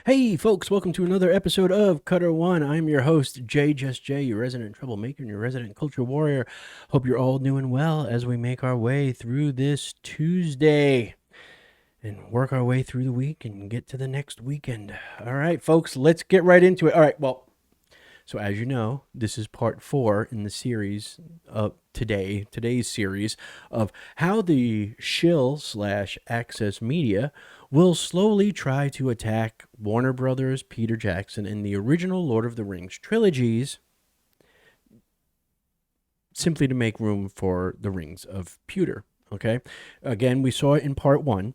Hey, folks, welcome to another episode of Cutter One. I'm your host, Jay Just Jay, your resident troublemaker and your resident culture warrior. Hope you're all doing well as we make our way through this Tuesday and work our way through the week and get to the next weekend. All right, folks, let's get right into it. All right, well, so as you know, this is part 4 in the series of today's series of how the shill slash access media will slowly try to attack Warner Brothers, Peter Jackson, and the original Lord of the Rings trilogies simply to make room for the Rings of Pewter. Okay. Again, we saw it in part 1.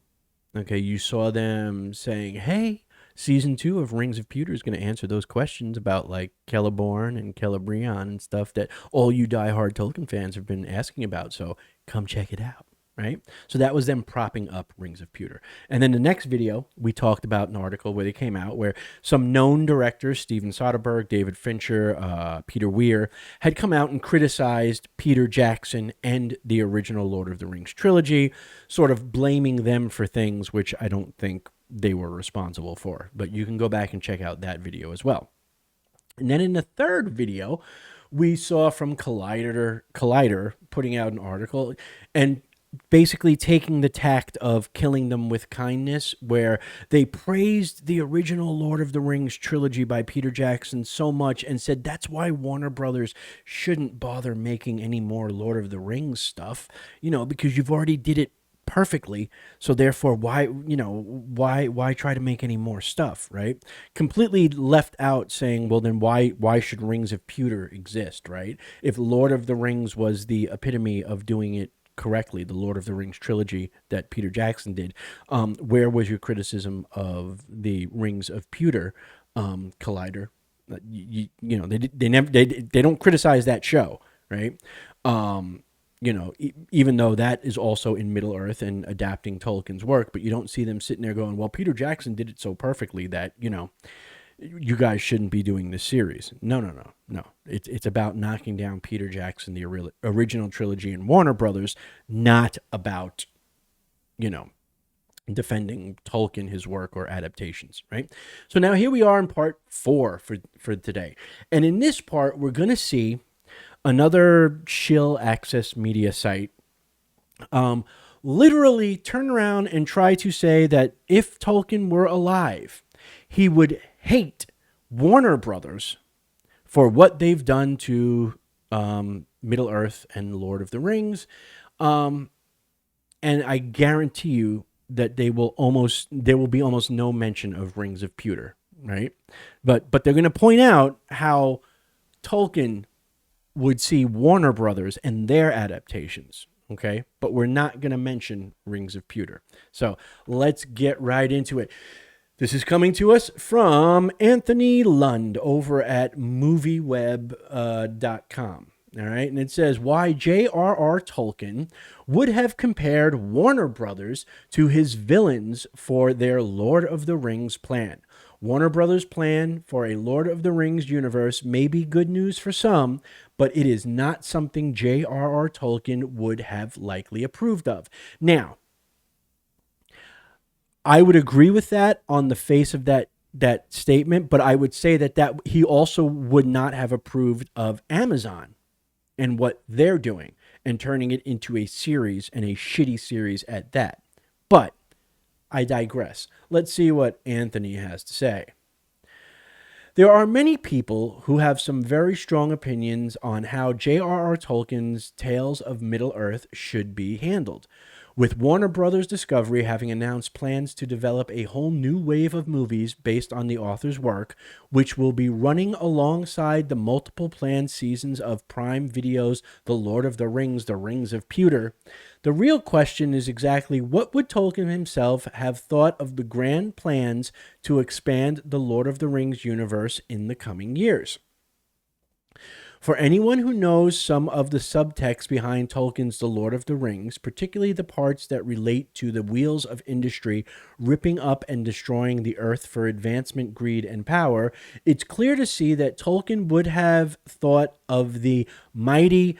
Okay. You saw them saying, hey, season 2 of Rings of Pewter is going to answer those questions about like Celeborn and Celebrian and stuff that all you diehard Tolkien fans have been asking about. So come check it out. Right? So that was them propping up Rings of Pewter. And then the next video, we talked about an article where they came out where some known directors, Steven Soderbergh, David Fincher, Peter Weir, had come out and criticized Peter Jackson and the original Lord of the Rings trilogy, sort of blaming them for things which I don't think they were responsible for. But you can go back and check out that video as well. And then in the third video, we saw from Collider putting out an article and basically taking the tact of killing them with kindness, where they praised the original Lord of the Rings trilogy by Peter Jackson so much and said that's why Warner Brothers shouldn't bother making any more Lord of the Rings stuff, because you've already did it perfectly. So therefore, why try to make any more stuff, right? Completely left out saying, well, then why should Rings of Pewter exist, right? If Lord of the Rings was the epitome of doing it correctly, the Lord of the Rings trilogy that Peter Jackson did, where was your criticism of the Rings of Pewter, Collider? They don't criticize that show, right? Even though that is also in Middle Earth and adapting Tolkien's work, but you don't see them sitting there going, well, Peter Jackson did it so perfectly that, you guys shouldn't be doing this series. No. It's about knocking down Peter Jackson, the original trilogy, and Warner Brothers, not about, defending Tolkien, his work, or adaptations, right? So now here we are in part 4 for today. And in this part, we're going to see another shill access media site literally turn around and try to say that if Tolkien were alive, he would hate Warner Brothers for what they've done to Middle Earth and Lord of the Rings. And I guarantee you that there will be almost no mention of Rings of Pewter, right? But they're going to point out how Tolkien would see Warner Brothers and their adaptations, okay? But we're not going to mention Rings of Pewter. So let's get right into it. This is coming to us from Anthony Lund over at movieweb.com. All right. And it says why J.R.R. Tolkien would have compared Warner Brothers to his villains for their Lord of the Rings plan. Warner Brothers' plan for a Lord of the Rings universe may be good news for some, but it is not something J.R.R. Tolkien would have likely approved of. Now, I would agree with that on the face of that statement, but I would say that he also would not have approved of Amazon and what they're doing and turning it into a series, and a shitty series at that. But I digress. Let's see what Anthony has to say. There are many people who have some very strong opinions on how J.R.R. Tolkien's Tales of Middle-earth should be handled. With Warner Brothers Discovery having announced plans to develop a whole new wave of movies based on the author's work, which will be running alongside the multiple planned seasons of Prime Video's The Lord of the Rings, The Rings of Pewter, the real question is exactly what would Tolkien himself have thought of the grand plans to expand the Lord of the Rings universe in the coming years. For anyone who knows some of the subtext behind Tolkien's The Lord of the Rings, particularly the parts that relate to the wheels of industry ripping up and destroying the earth for advancement, greed, and power, it's clear to see that Tolkien would have thought of the mighty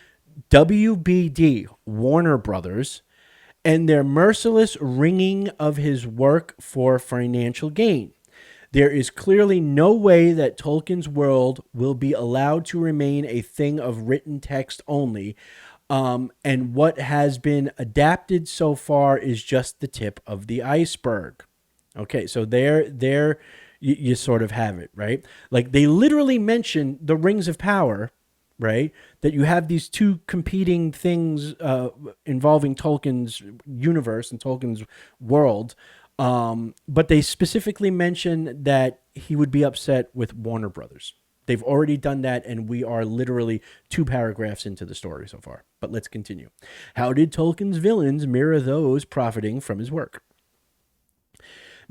WBD, Warner Brothers, and their merciless wringing of his work for financial gain. There is clearly no way that Tolkien's world will be allowed to remain a thing of written text only. And what has been adapted so far is just the tip of the iceberg. Okay, so there you sort of have it, right? Like they literally mention the Rings of Power, right? That you have these two competing things involving Tolkien's universe and Tolkien's world. But they specifically mention that he would be upset with Warner Brothers. They've already done that, and we are literally 2 paragraphs into the story so far. But let's continue. How did Tolkien's villains mirror those profiting from his work?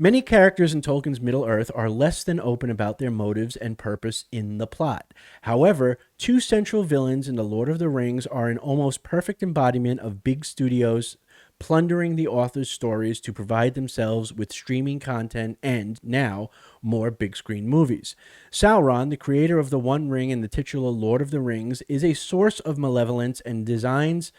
Many characters in Tolkien's Middle-earth are less than open about their motives and purpose in the plot. However, 2 central villains in The Lord of the Rings are an almost perfect embodiment of big studios plundering the author's stories to provide themselves with streaming content and, now, more big-screen movies. Sauron, the creator of the One Ring and the titular Lord of the Rings, is a source of malevolence and designs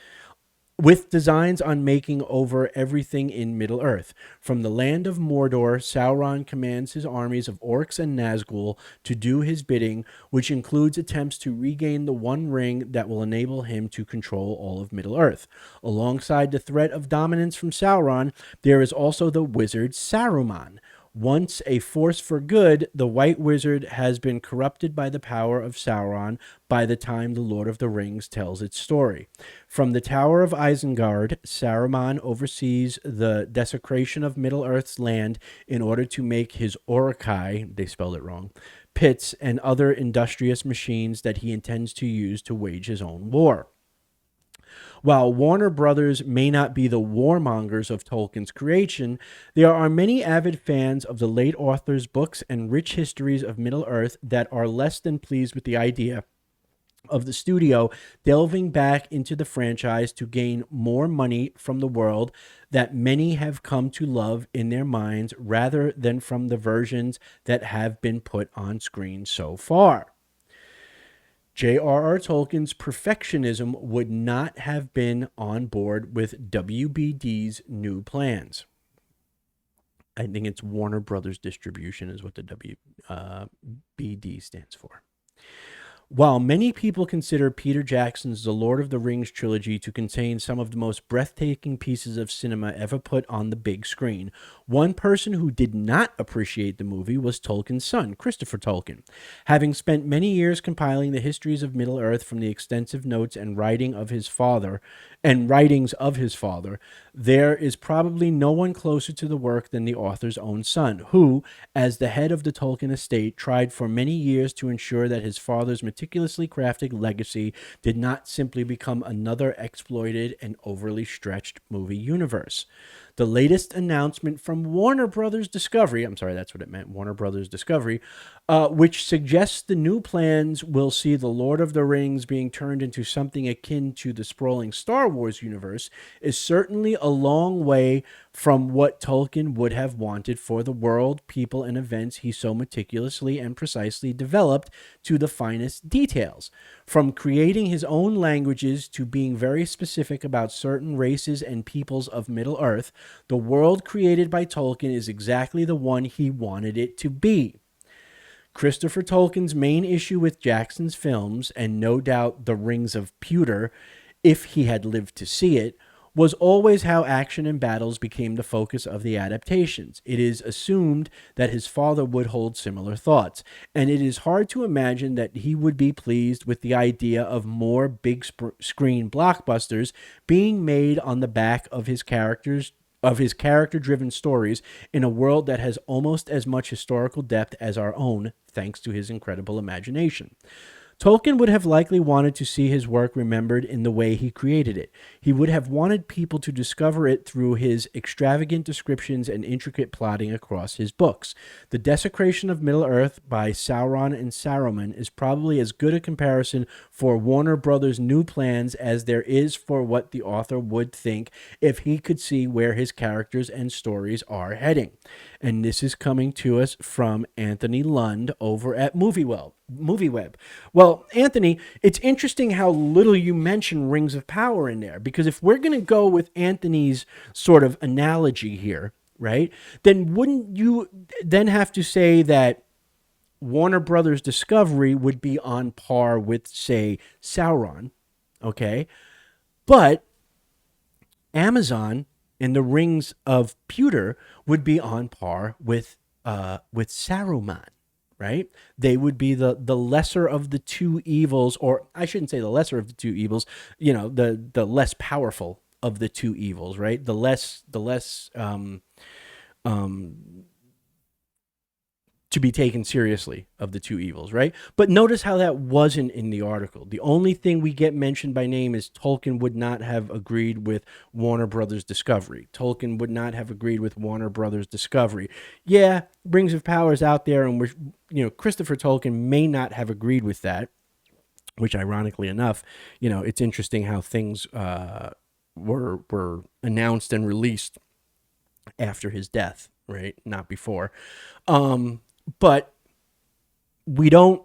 on making over everything in Middle-earth. From the land of Mordor, Sauron commands his armies of orcs and Nazgul to do his bidding, which includes attempts to regain the One Ring that will enable him to control all of Middle-earth. Alongside the threat of dominance from Sauron, there is also the wizard Saruman. Once a force for good, the White Wizard has been corrupted by the power of Sauron by the time The Lord of the Rings tells its story. From the Tower of Isengard, Saruman oversees the desecration of Middle-earth's land in order to make his Uruk-hai, they spelled it wrong, pits and other industrious machines that he intends to use to wage his own war. While Warner Brothers may not be the warmongers of Tolkien's creation, there are many avid fans of the late author's books and rich histories of Middle-earth that are less than pleased with the idea of the studio delving back into the franchise to gain more money from the world that many have come to love in their minds rather than from the versions that have been put on screen so far. J.R.R. Tolkien's perfectionism would not have been on board with WBD's new plans. I think it's Warner Brothers Distribution is what the WBD stands for. While many people consider Peter Jackson's The Lord of the Rings trilogy to contain some of the most breathtaking pieces of cinema ever put on the big screen, one person who did not appreciate the movie was Tolkien's son, Christopher Tolkien. Having spent many years compiling the histories of Middle-earth from the extensive notes and writings of his father, there is probably no one closer to the work than the author's own son, who, as the head of the Tolkien estate, tried for many years to ensure that his father's meticulously crafted legacy did not simply become another exploited and overly stretched movie universe. The latest announcement from Warner Brothers Discovery, which suggests the new plans will see The Lord of the Rings being turned into something akin to the sprawling Star Wars universe, is certainly a long way from what Tolkien would have wanted for the world, people, and events he so meticulously and precisely developed to the finest details. From creating his own languages to being very specific about certain races and peoples of Middle-earth, the world created by Tolkien is exactly the one he wanted it to be. Christopher Tolkien's main issue with Jackson's films, and no doubt The Rings of Pewter, if he had lived to see it, was always how action and battles became the focus of the adaptations. It is assumed that his father would hold similar thoughts, and it is hard to imagine that he would be pleased with the idea of more big-screen blockbusters being made on the back of his character-driven stories in a world that has almost as much historical depth as our own, thanks to his incredible imagination. Tolkien would have likely wanted to see his work remembered in the way he created it. He would have wanted people to discover it through his extravagant descriptions and intricate plotting across his books. The desecration of Middle-earth by Sauron and Saruman is probably as good a comparison for Warner Brothers' new plans as there is for what the author would think if he could see where his characters and stories are heading. And this is coming to us from Anthony Lund over at MovieWeb. Well, Anthony, it's interesting how little you mention Rings of Power in there, because if we're going to go with Anthony's sort of analogy here, right? Then wouldn't you then have to say that Warner Brothers Discovery would be on par with, say, Sauron, okay? But Amazon and the Rings of Pewter would be on par with Saruman, right? They would be the lesser of the two evils, or I shouldn't say the lesser of the two evils, the less powerful of the two evils, right? The less to be taken seriously of the two evils, right? But notice how that wasn't in the article. The only thing we get mentioned by name is Tolkien would not have agreed with Warner Brothers Discovery. Tolkien would not have agreed with Warner Brothers Discovery. Yeah, Rings of Power is out there, and Christopher Tolkien may not have agreed with that, which ironically enough, it's interesting how things were announced and released after his death, right? Not before. But we don't,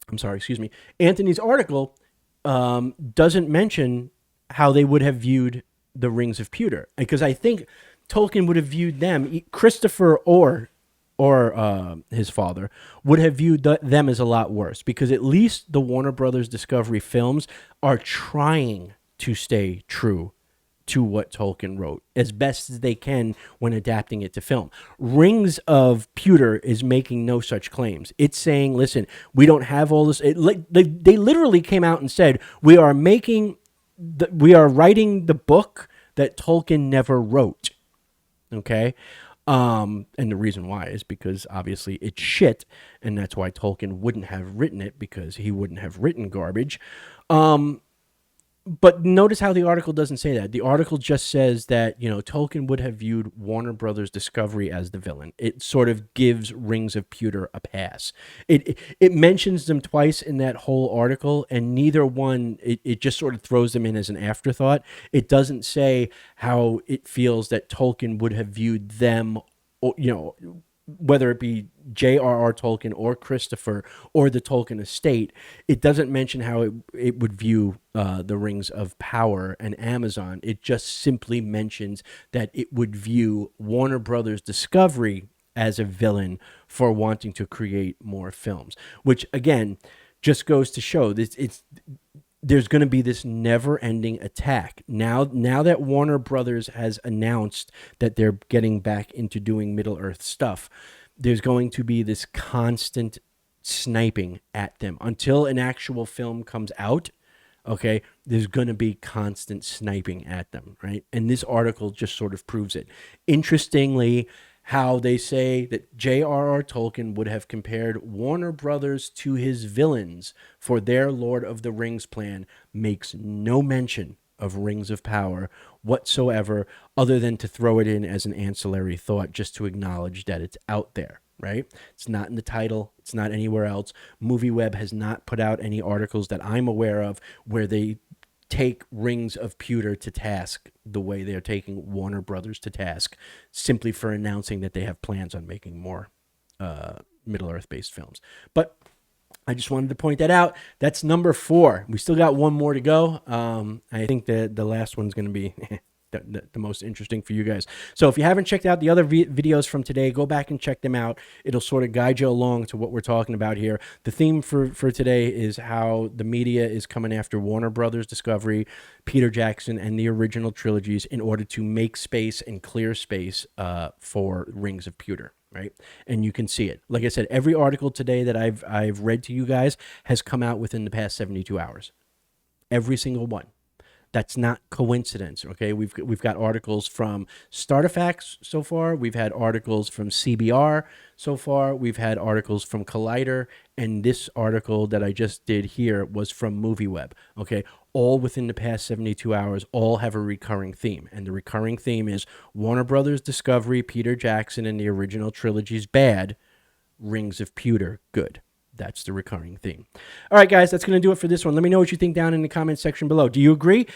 I'm sorry, excuse me. Anthony's article doesn't mention how they would have viewed the Rings of Pewter, because I think Tolkien would have viewed them, Christopher or his father, would have viewed them as a lot worse, because at least the Warner Brothers Discovery films are trying to stay true to what Tolkien wrote as best as they can when adapting it to film. Rings of Pewter is making no such claims. It's saying, listen, we don't have all this. They literally came out and said, we are writing the book that Tolkien never wrote. Okay. And the reason why is because obviously it's shit, and that's why Tolkien wouldn't have written it, because he wouldn't have written garbage. But notice how the article doesn't say that. The article just says that, Tolkien would have viewed Warner Brothers Discovery as the villain. It sort of gives Rings of Pewter a pass. It mentions them twice in that whole article, and neither one, it just sort of throws them in as an afterthought. It doesn't say how it feels that Tolkien would have viewed them, whether it be J.R.R. Tolkien or Christopher or the Tolkien estate. It doesn't mention how it would view the Rings of Power and Amazon. It just simply mentions that it would view Warner Brothers Discovery as a villain for wanting to create more films, which again just goes to show this. There's going to be this never-ending attack. Now that Warner Brothers has announced that they're getting back into doing Middle-earth stuff, there's going to be this constant sniping at them. Until an actual film comes out, okay, there's going to be constant sniping at them, right? And this article just sort of proves it. Interestingly, how they say that J.R.R. Tolkien would have compared Warner Brothers to his villains for their Lord of the Rings plan makes no mention of Rings of Power whatsoever, other than to throw it in as an ancillary thought, just to acknowledge that it's out there, right? It's not in the title. It's not anywhere else. MovieWeb has not put out any articles that I'm aware of where they take Rings of Pewter to task the way they're taking Warner Brothers to task, simply for announcing that they have plans on making more Middle-earth based films. But I just wanted to point that out. That's number 4. We still got one more to go. I think that the last one's going to be the most interesting for you guys. So if you haven't checked out the other videos from today, go back and check them out. It'll sort of guide you along to what we're talking about here. The theme for today is how the media is coming after Warner Brothers Discovery, Peter Jackson, and the original trilogies in order to make space and clear space for Rings of Pewter. Right. And you can see it. Like I said, every article today that I've read to you guys has come out within the past 72 hours. Every single one. That's not coincidence, okay? We've got articles from Startifacts so far. We've had articles from CBR so far. We've had articles from Collider. And this article that I just did here was from MovieWeb, okay? All within the past 72 hours, all have a recurring theme. And the recurring theme is Warner Brothers Discovery, Peter Jackson, and the original trilogy's bad, Rings of Pewter, good. That's the recurring theme. All right, guys, that's going to do it for this one. Let me know what you think down in the comment section below. Do you agree?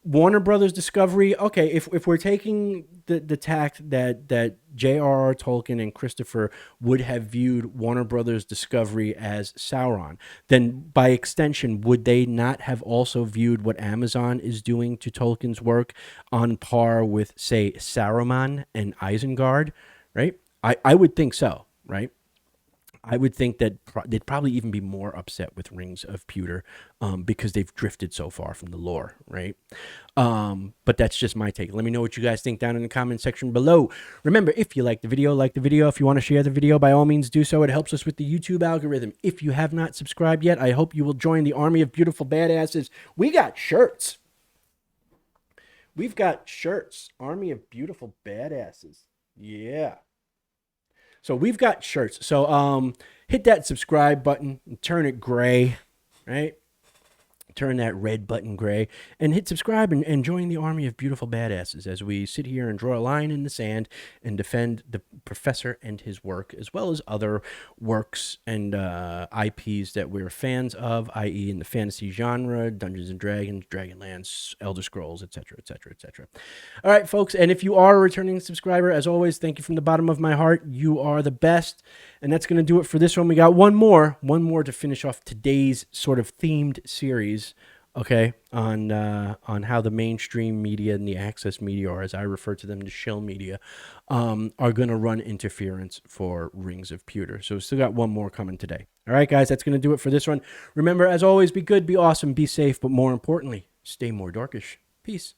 Warner Brothers Discovery. Okay, if we're taking the tact that J.R.R. Tolkien and Christopher would have viewed Warner Brothers Discovery as Sauron, then by extension, would they not have also viewed what Amazon is doing to Tolkien's work on par with, say, Saruman and Isengard? Right? I would think so. Right? I would think that they'd probably even be more upset with Rings of Pewter because they've drifted so far from the lore, right? But that's just my take. Let me know what you guys think down in the comment section below. Remember, if you like the video, like the video. If you want to share the video, by all means do so. It helps us with the YouTube algorithm. If you have not subscribed yet, I hope you will join the army of beautiful badasses. We got shirts. We've got shirts. Army of beautiful badasses. Yeah. So we've got shirts. So hit that subscribe button and turn it gray, right? Turn that red button gray and hit subscribe and join the army of beautiful badasses as we sit here and draw a line in the sand and defend the professor and his work, as well as other works and IPs that we're fans of, i.e. in the fantasy genre, Dungeons & Dragons, Dragonlance, Elder Scrolls, etc., etc., etc. All right, folks, and if you are a returning subscriber, as always, thank you from the bottom of my heart. You are the best. And that's going to do it for this one. We got one more to finish off today's sort of themed series, okay, on how the mainstream media and the access media, or as I refer to them, the shill media, are going to run interference for Rings of Pewter. So we still got one more coming today. All right, guys, that's going to do it for this one. Remember, as always, be good, be awesome, be safe, but more importantly, stay more dorkish. Peace.